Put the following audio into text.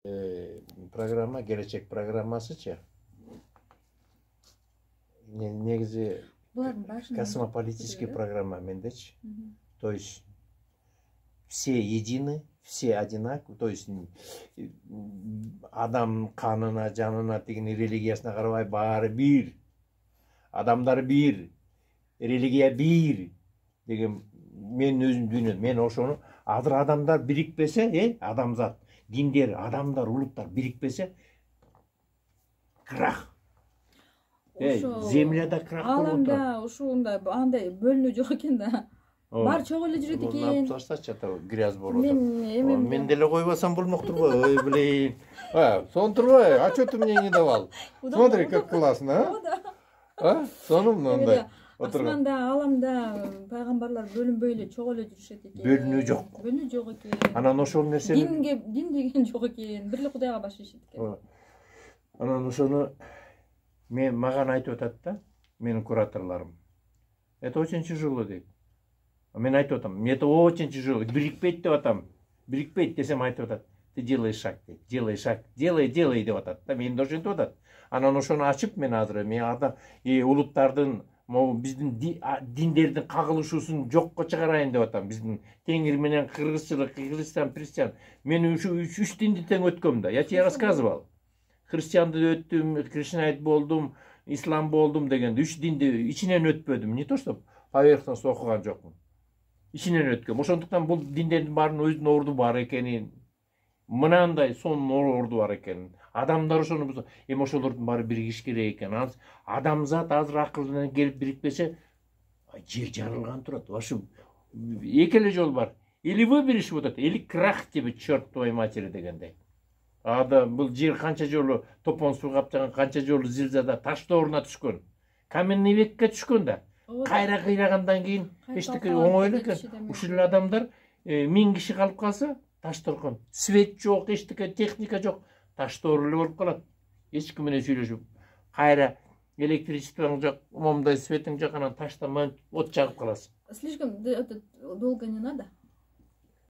Программа, келечек программасычы. Негизи космополитический программа мендечи. То есть все едины, все одинаковы. То есть адам канына, жанына, деген религиясына карабай баары бир. Адамдар бир, религия бир деген мен өзүм дүйнөм. Мен ошону азыр адамдар бирикпесе, адамзат, диндер, адамдар, улуттар бирикпесе крах. Земляда крах болуп турат. Аламда ушундай андай бөлүнүү жок экен да. Бар чогуу эле жүрөт экен. Таштачы грязь болуп атат. Мен деле койбосом болмок турбу. Ой, блин. Сон турбай, а что ты мне не давал? Смотри, как классно, а? Сонун мындай. Асманда, аламда пайгамбарлар бөлүнбөй эле чогуу эле жүрүшөт экен. Бөлүнүү жок. Бөлүнүү жок экен. Анан ошол нерсени дин деген жок экен. Бир эле Кудайга баш ийишет экен. Анан ошону маған айтып атат да, менің кураторларым. Это очень тяжело дейт. Мен айтып атам, это очень тяжело. Бирикпейт деп атам. Бирикпейт десем айтып атат. Ты делай шаг дейт. Делай шаг. Делай деп атат. Да мен ошентип атат. Анан ошону ачып мен азыр улуттардын биздин диндердин кагылышуусун жокко чыгарайын деп атам. Биздин теңир менен кыргызчылык, христиан. Мен үч динди тең өткөм да. Я тебе рассказывал. Христианды өттүм, кришнаит болдум, ислам болдум дегенде үч динди ичинен өтпөдүм. Не то что поверхностно окуган жокмун. Ичинен өткөм. Ошондуктан бул диндердин баарынын өзүнүн орду бар экенин, мынандай сонун орду бар экенин, адамдар ошону ошолордун баары биригиш керек экен. Адамзат азыр акыл менен келип бирикпесе, жер жарылган турат. Ошо эки эле жол бар. Или выберешь вот это, или крах тебе, черт твоей матери дегендей. Бұл жер қанша жолы топон су қаптаған, қанша жолы зілзада таш торына түшкөн. Каменный векке түшкөн да. Қайра қирағандан кейін ештеңе оңойлы екен. Ушул адамдар 1000 киши қалып қалса, таш торкон. Свет жоқ, ештеңе техника жоқ. Таш торылы болып қалады. Ешкім менен сүйлөшүп. Қайра электричествоң жоқ, момдай светің жоқ, анан таштан от жағып қаласың. Слишком долго не надо.